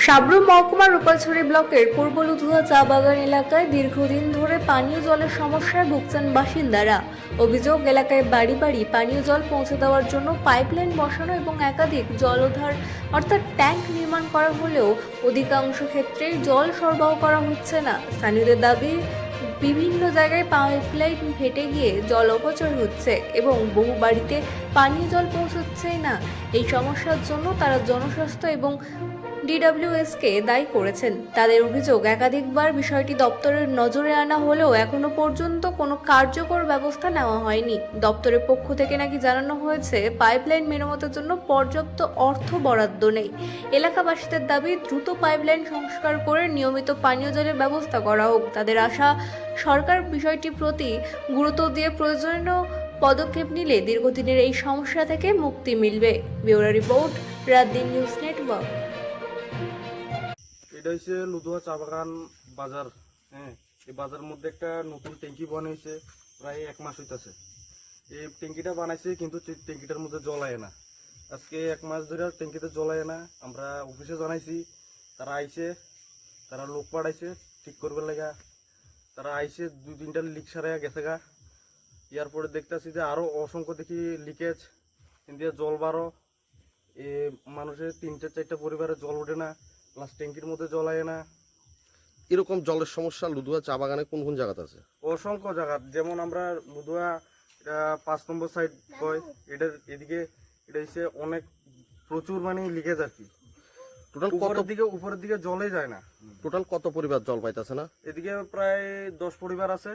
সাবরুম মহকুমার রূপাছড়ি ব্লকের পূর্ব লুধুয়া চা বাগান এলাকায় দীর্ঘদিন ধরে পানীয় জলের সমস্যায় ভুগছেন বাসিন্দারা। অভিযোগ, এলাকায় বাড়ি বাড়ি পানীয় জল পৌঁছে দেওয়ার জন্য পাইপলাইন বসানো এবং একাধিক জলধার অর্থাৎ ট্যাঙ্ক নির্মাণ করা হলেও অধিকাংশ ক্ষেত্রেই জল সরবরাহ করা হচ্ছে না। স্থানীয়দের দাবি, বিভিন্ন জায়গায় পাইপলাইন ফেটে গিয়ে জল অপচয় হচ্ছে এবং বহু বাড়িতে পানীয় জল পৌঁছচ্ছেই না। এই সমস্যার জন্য তারা জনস্বাস্থ্য এবং ডিডব্লিউএসকে দায়ী করেছেন। তাদের অভিযোগ, একাধিকবার বিষয়টি দপ্তরের নজরে আনা হলেও এখনো পর্যন্ত কোনো কার্যকর ব্যবস্থা নেওয়া হয়নি। দপ্তরের পক্ষ থেকে নাকি জানানো হয়েছে পাইপলাইন মেরামতের জন্য পর্যাপ্ত অর্থ বরাদ্দ নেই। এলাকাবাসীদের দাবি, দ্রুত পাইপলাইন সংস্কার করে নিয়মিত পানীয় জলের ব্যবস্থা করা হোক। তাদের আশা, সরকার বিষয়টির প্রতি গুরুত্ব দিয়ে প্রয়োজনীয় পদক্ষেপ নিলে দীর্ঘদিনের এই সমস্যা থেকে মুক্তি মিলবে। Bureau report, রাতদিন news network. এটা হচ্ছে লুধুয়া চা বাগান বাজার। হ্যাঁ, এই বাজারের মধ্যে একটা নতুন ট্যাঙ্কি বানাইছে, প্রায় 1 মাস হইতাছে। এই ট্যাঙ্কিটা বানাইছে কিন্তু ট্যাঙ্কিটার মধ্যে জল আয় না। আজকে 1 মাস ধরে ট্যাঙ্কিতে জল আয় না। আমরা অফিসে জানাইছি, তারা আইছে, তারা লোক পাঠাইছে ঠিক করবার লাগা। তারা আইছে 2-3টা লিক সারাইয়া গেছে গা। এরপরে দেখতেছি যে আরো অসংখ্য দেখি লিকেজ, কিন্তু জল বারো, এ মানুষের 3-4টা পরিবারের জল ওঠে না, প্লাস ট্যাঙ্কির মধ্যে জল আয় না। এরকম জলের সমস্যা লুধুয়া চা বাগানে কোন কোন জায়গাতে আছে? অসংখ্য জায়গা, যেমন আমরা লুধুয়া 5 নম্বর সাইড কয়, এটার এদিকে এটা হচ্ছে অনেক প্রচুর মানে লিকেজ আর কি। টোটাল উপরের দিকে জলে যায় না। টোটাল কত পরিবার জল পাইতেছে না? এদিকে প্রায় 10 পরিবার আছে,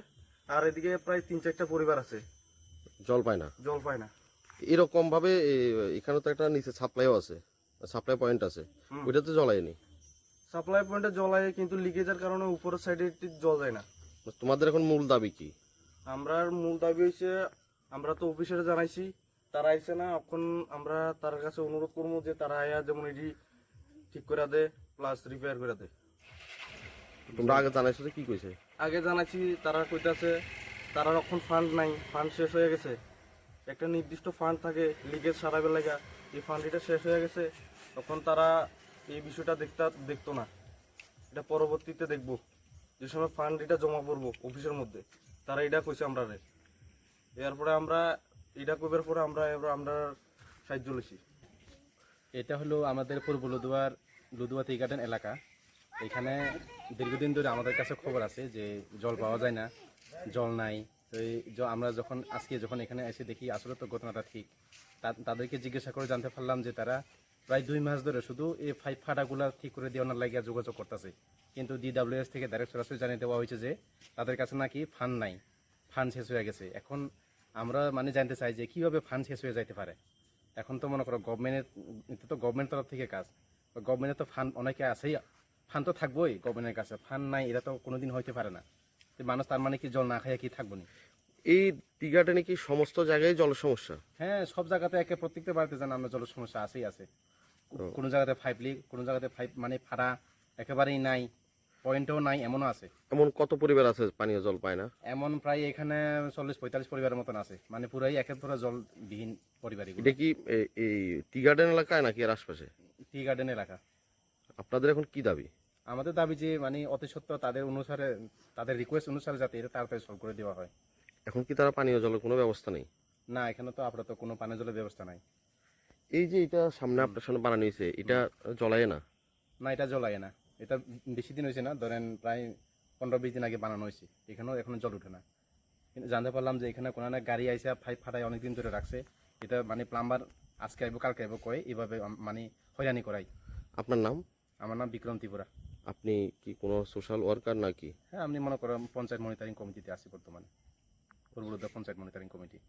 আর এদিকে প্রায় 3-4টা পরিবার আছে জল পায় না। জল পায় না। এরকম ভাবে এখানে তো একটা নিচে সাপ্লাইও আছে, সাপ্লাই পয়েন্ট আছে, ওইটাতে জল আয়নি। সাপ্লাই পয়েন্টে জল আয়, কিন্তু লিকেজের কারণে উপরের সাইডে জল যায় না। তোমাদের এখন মূল দাবি কি? আমরা মূল দাবি হয়েছে, আমরা তো অফিসারে জানাইছি, তারা আইছে না। এখন আমরা তার কাছে অনুরোধ করবো যে তারা আয়া যেমন এটি ঠিক করে দেয়, প্লাস রিপেয়ার করে দেয়। তোমরা আগে জানাইছো যে কি কইছে? আগে জানাইছি, তারা কইতাছে তারা এখন ফান্ড নাই, ফান্ড শেষ হয়ে গেছে। একটা নির্দিষ্ট ফান্ড থাকে লিকেজ সারাবে লাগা, এই ফান্ডটা শেষ হয়ে গেছে। তখন তারা এই বিষয়টা দেখতো না, এটা পরবর্তীতে দেখবো, যে সময় ফান্ড এটা জমা পড়বো অফিসের মধ্যে। তারা এটা কইছে আমরা রে। এরপরে আমরা এটা কইবার পরে আমরা সাহায্য লইছি। এটা হলো আমাদের পূর্ব লুধুয়া টি গার্ডেন এলাকা। এখানে দীর্ঘদিন ধরে আমাদের কাছে খবর আছে যে জল পাওয়া যায় না, জল নাই। তো আমরা যখন এখানে এসে দেখি আসলে তো ঘটনাটা ঠিক। তাদেরকে জিজ্ঞাসা করে জানতে পারলাম যে তারা প্রায় 2 মাস ধরে শুধু এই ফাটাগুলা ঠিক করে দেওয়ার লাগিয়ে যোগাযোগ করতেছে, কিন্তু ডিডব্লিউএস থেকে ডাইরেক্ট সরাসরি জানিয়ে দেওয়া হয়েছে যে তাদের কাছে নাকি ফান্ড নাই, ফান্ড শেষ হয়ে গেছে। এখন আমরা মানে জানতে চাই যে কীভাবে ফান্ড শেষ হয়ে যাইতে পারে। এখন তো মনে করো গভর্নমেন্ট তরফ থেকে কাজ, গভর্নমেন্টের তো ফান্ড অনেকে আছেই, ফান্ড তো থাকবোই গভর্নমেন্টের কাছে। ফান্ড নাই, এটা তো কোনোদিন হইতে পারে না। মানুষ তার মানে কি জল না খাইয়া কি থাকবো না? এই টি গার্ডেনে কি সমস্ত জায়গায় জলের সমস্যা? হ্যাঁ, সব জায়গাতে প্রত্যেকটা বাড়িতে জানা আমরা জলের সমস্যা আছেই আছে। কোনো জায়গাতে পাইপ লিক, কোনো জায়গাতে পাইপ মানে ফাটা একেবারেই নাই, পয়েন্টও নাই, এমনও আছে। এমন কত পরিবার আছে পানীয় জল পায় না? এমন প্রায় এখানে 40-45 পরিবারের মতন আছে, মানে পুরাই পুরো জলবিহীন পরিবার। এটা কি এই টি গার্ডেন এলাকায় নাকি এর আশপাশে? টি গার্ডেন এলাকা। আপনাদের এখন কি দাবি? আমাদের দাবি যে মানে অতি সত্ত্বর তাদের রিকোয়েস্ট অনুসারে যাতে এটা তাড়াতাড়ি সলভ করে দেওয়া হয়। এখন কি তারা পানীয় জলের কোনো ব্যবস্থা নেই? না, এখানে তো আপাতত কোনো পানীয় জলের ব্যবস্থা নাই। এই যে এটা সামনে আপনার সামনে বানানো হয়েছে, এটা জলায় না? না, এটা জ্বলায় না। এটা বেশি দিন হয়েছে না, ধরেন প্রায় 15-20 দিন আগে বানানো হয়েছে। এখনো জল উঠে না। কিন্তু জানতে পারলাম যে এখানে কোনো না গাড়ি আইসা পাইপ ফাটায় অনেকদিন ধরে রাখছে। এটা মানে প্লাম্বার আজকে আইব কালকে আইব কয়ে এইভাবে মানে হয়রানি করাই। আপনার নাম? আমার নাম বিক্রম ত্রিপুরা। আপনি কি কোনো সোশ্যাল ওয়ার্কার নাকি? হ্যাঁ, আমি মনে করেন পঞ্চায়েত মনিটরিং কমিটিতে আছি বর্তমানে, পূর্ব লুধুয়া পঞ্চায়েত মনিটরিং কমিটি।